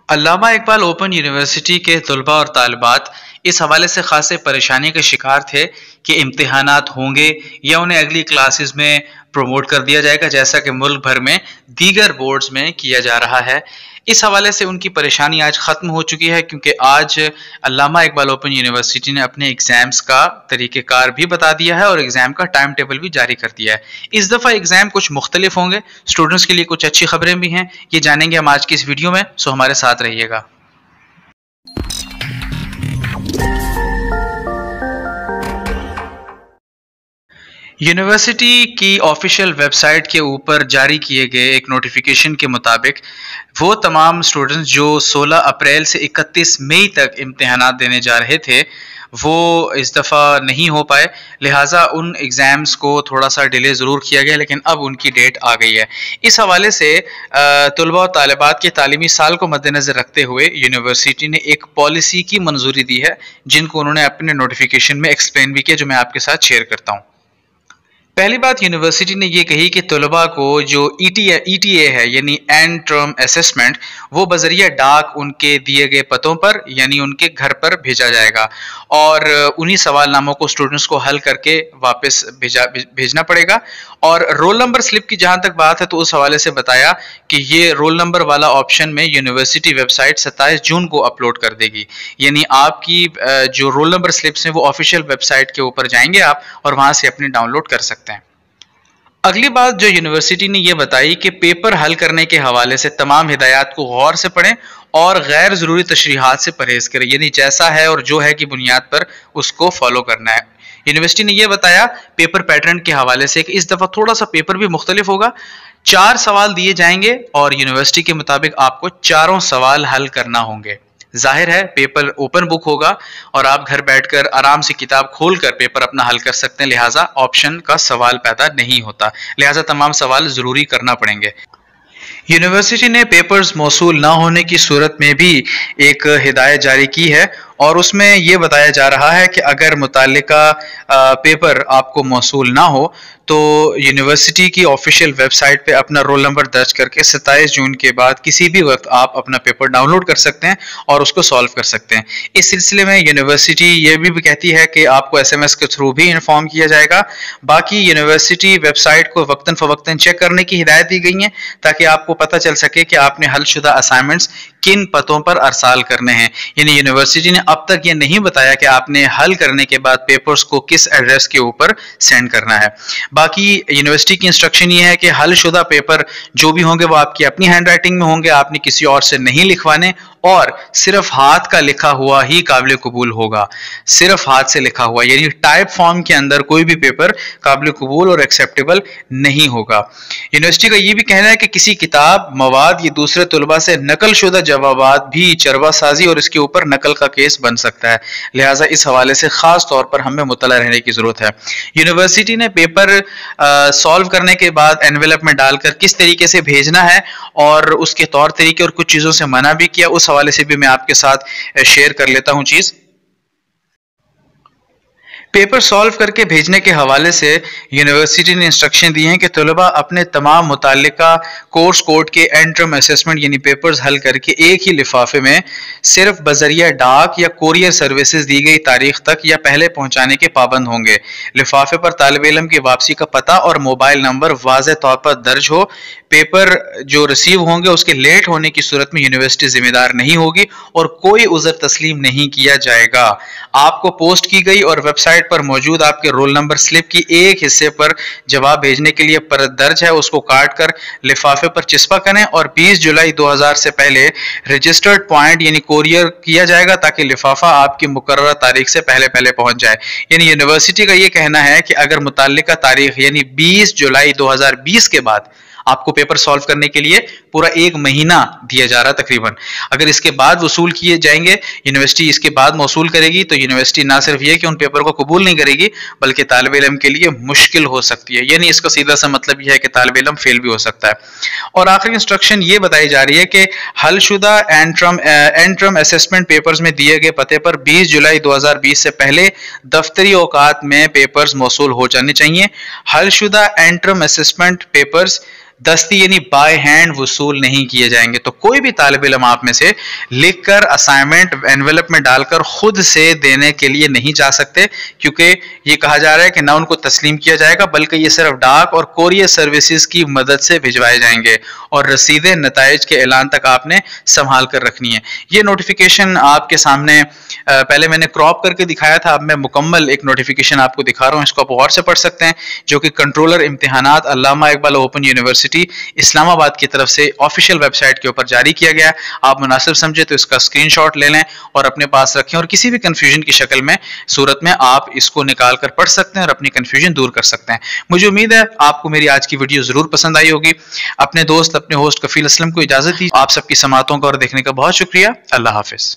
अल्लामा Iqbal open university के तलबा और तालिबात इस हवाले से खासे परेशानी का शिकार थे कि इम्तिहानात होंगे या उन्हें अगली क्लासेस में प्रमोट कर दिया जाएगा, जैसा कि मुल्क भर में दीगर बोर्ड्स में किया जा रहा है। इस हवाले से उनकी परेशानी आज ख़त्म हो चुकी है, क्योंकि आज अल्लामा इकबाल ओपन यूनिवर्सिटी ने अपने एग्ज़ाम्स का तरीक़ेकार भी बता दिया है और एग्ज़ाम का टाइम टेबल भी जारी कर दिया है। इस दफ़ा एग्ज़ाम कुछ मुख्तलिफ होंगे, स्टूडेंट्स के लिए कुछ अच्छी खबरें भी हैं। ये जानेंगे हम आज की इस वीडियो में, सो हमारे साथ रहिएगा। यूनिवर्सिटी की ऑफिशियल वेबसाइट के ऊपर जारी किए गए एक नोटिफिकेशन के मुताबिक वो तमाम स्टूडेंट्स जो 16 अप्रैल से 31 मई तक इम्तिहानात देने जा रहे थे वो इस दफ़ा नहीं हो पाए, लिहाजा उन एग्ज़ाम्स को थोड़ा सा डिले ज़रूर किया गया, लेकिन अब उनकी डेट आ गई है। इस हवाले से तलबा और तालिबात के तालीमी साल को मद्देनज़र रखते हुए यूनिवर्सिटी ने एक पॉलिसी की मंजूरी दी है, जिनको उन्होंने अपने नोटिफिकेशन में एक्सप्लेन भी किया, जो मैं आपके साथ शेयर करता हूँ। पहली बात, यूनिवर्सिटी ने ये कही कि तलबा को जो ईटीए है यानी एंड टर्म असेसमेंट, वो बजरिया डाक उनके दिए गए पतों पर यानी उनके घर पर भेजा जाएगा और उन्हीं सवालनामों को स्टूडेंट्स को हल करके वापस भेजना पड़ेगा। और रोल नंबर स्लिप की जहाँ तक बात है तो उस हवाले से बताया कि ये रोल नंबर वाला ऑप्शन में यूनिवर्सिटी वेबसाइट 27 जून को अपलोड कर देगी, यानी आपकी जो रोल नंबर स्लिप्स हैं वो ऑफिशियल वेबसाइट के ऊपर जाएंगे आप और वहाँ से अपने डाउनलोड कर सकते हैं। अगली बात जो यूनिवर्सिटी ने यह बताई कि पेपर हल करने के हवाले से तमाम हिदायत को गौर से पढ़ें और गैर ज़रूरी तशरीहात से परहेज़ करें, यानी जैसा है और जो है की बुनियाद पर उसको फॉलो करना है। यूनिवर्सिटी ने यह बताया पेपर पैटर्न के हवाले से कि इस दफ़ा थोड़ा सा पेपर भी मुख्तलिफ होगा। 4 सवाल दिए जाएंगे और यूनिवर्सिटी के मुताबिक आपको चारों सवाल हल करना होंगे। जाहिर है पेपर ओपन बुक होगा और आप घर बैठकर आराम से किताब खोलकर पेपर अपना हल कर सकते हैं, लिहाजा ऑप्शन का सवाल पैदा नहीं होता, लिहाजा तमाम सवाल ज़रूरी करना पड़ेंगे। यूनिवर्सिटी ने पेपर्स मौसूल ना होने की सूरत में भी एक हिदायत जारी की है और उसमें यह बताया जा रहा है कि अगर मुताल्लिका पेपर आपको मौसूल ना हो तो यूनिवर्सिटी की ऑफिशियल वेबसाइट पे अपना रोल नंबर दर्ज करके 27 जून के बाद किसी भी वक्त आप अपना पेपर डाउनलोड कर सकते हैं और उसको सॉल्व कर सकते हैं। इस सिलसिले में यूनिवर्सिटी ये भी कहती है कि आपको SMS के थ्रू भी इन्फॉर्म किया जाएगा। बाकी यूनिवर्सिटी वेबसाइट को वक्तन फ़वक्तन चेक करने की हिदायत दी गई है ताकि आपको पता चल सके कि आपने हलशुदा असाइनमेंट्स किन पतों पर अरसाल करने हैं। यानी यूनिवर्सिटी ने अब तक ये नहीं बताया कि आपने हल करने के बाद पेपर्स को किस एड्रेस के ऊपर सेंड करना है। बाकी यूनिवर्सिटी की इंस्ट्रक्शन ये है कि हलशुदा पेपर जो भी होंगे वो आपकी अपनी हैंड राइटिंग में होंगे, आपने किसी और से नहीं लिखवाने और सिर्फ हाथ का लिखा हुआ ही काबिल कबूल होगा, सिर्फ हाथ से लिखा हुआ, यानी टाइप फॉर्म के अंदर कोई भी पेपर काबिल कबूल और एक्सेप्टेबल नहीं होगा। यूनिवर्सिटी का ये भी कहना है कि किसी किताब, मवाद या दूसरे तलबा से नकल शुदा जवाबात भी चरवासाजी और इसके ऊपर नकल का केस बन सकता है, लिहाजा इस हवाले से खास तौर पर हमें मुतला रहने की जरूरत है। यूनिवर्सिटी ने पेपर सॉल्व करने के बाद एनवेलप में डालकर किस तरीके से भेजना है और उसके तौर तरीके और कुछ चीजों से मना भी किया, उस हवाले से भी मैं आपके साथ शेयर कर लेता हूं चीज। पेपर सॉल्व करके भेजने के हवाले से यूनिवर्सिटी ने इंस्ट्रक्शन दी हैं कि तलबा अपने तमाम मुताल्लिका कोर्स कोड के एंड टर्म असेसमेंट यानी पेपर्स हल करके एक ही लिफाफे में सिर्फ बजरिया डाक या कोरियर सर्विसेज दी गई तारीख तक या पहले पहुंचाने के पाबंद होंगे। लिफाफे पर तालिब इल्म की वापसी का पता और मोबाइल नंबर वाज़े तौर पर दर्ज हो। पेपर जो रिसीव होंगे उसके लेट होने की सूरत में यूनिवर्सिटी जिम्मेदार नहीं होगी और कोई उज़र तस्लीम नहीं किया जाएगा। आपको पोस्ट की गई और वेबसाइट पर मौजूद आपके रोल नंबर स्लिप की एक हिस्से पर जवाब भेजने के लिए परत दर्ज है, उसको काट कर लिफाफे पर चिस्पा करें और 20 जुलाई 2000 से पहले रजिस्टर्ड पॉइंट यानी कोरियर किया जाएगा ताकि लिफाफा आपकी मुकर्रर तारीख से पहले पहले पहुंच जाए। यानी यूनिवर्सिटी का यह कहना है कि अगर मुताल्लिका तारीख यानी 20 जुलाई 2020 के बाद आपको पेपर सॉल्व करने के लिए पूरा 1 महीना दिया जा रहा है तकरीबन, अगर इसके बाद वसूल किए जाएंगे, यूनिवर्सिटी इसके बाद मौसूल करेगी तो यूनिवर्सिटी ना सिर्फ ये कि उन पेपर को कबूल नहीं करेगी बल्कि तालिब इल्म के लिए मुश्किल हो सकती है। यानी इसका सीधा सा मतलब यह है कि तालिब इल्म फेल भी हो सकता है। और आखिरी इंस्ट्रक्शन ये बताई जा रही है कि हलशुदा एंड टर्म असेसमेंट पेपर्स में दिए गए पते पर 20 जुलाई 2020 से पहले दफ्तरी औकात में पेपर्स मौसूल हो जाने चाहिए। हलशुदा एंड टर्म असेसमेंट पेपर्स दस्ती यानी बाय हैंड वसूल नहीं किए जाएंगे। तो कोई भी तालिब इल्म आप में से लिखकर असाइनमेंट एनवेलप में डालकर खुद से देने के लिए नहीं जा सकते, क्योंकि ये कहा जा रहा है कि ना उनको तस्लीम किया जाएगा, बल्कि ये सिर्फ डाक और कोरियर सर्विसेज की मदद से भिजवाए जाएंगे और रसीदें नताइज के ऐलान तक आपने संभाल कर रखनी है। ये नोटिफिकेशन आपके सामने पहले मैंने क्रॉप करके दिखाया था, अब मैं मुकम्मल एक नोटिफिकेशन आपको दिखा रहा हूँ, इसको आप गौर से पढ़ सकते हैं, जो कि कंट्रोलर इम्तिहानात अल्लामा इकबाल ओपन यूनिवर्सिटी इस्लामाबाद की तरफ से ऑफिशियल वेबसाइट के ऊपर जारी किया गया। आप मुनासिब समझे तो इसका स्क्रीनशॉट ले लें और अपने पास रखें, और किसी भी कंफ्यूजन की शक्ल में सूरत में आप इसको निकाल कर पढ़ सकते हैं और अपनी कंफ्यूजन दूर कर सकते हैं। मुझे उम्मीद है आपको मेरी आज की वीडियो जरूर पसंद आई होगी। अपने दोस्त अपने होस्ट कफील असलम को इजाजत दी। आप सबकी समातों का और देखने का बहुत शुक्रिया। अल्लाह हाफिज।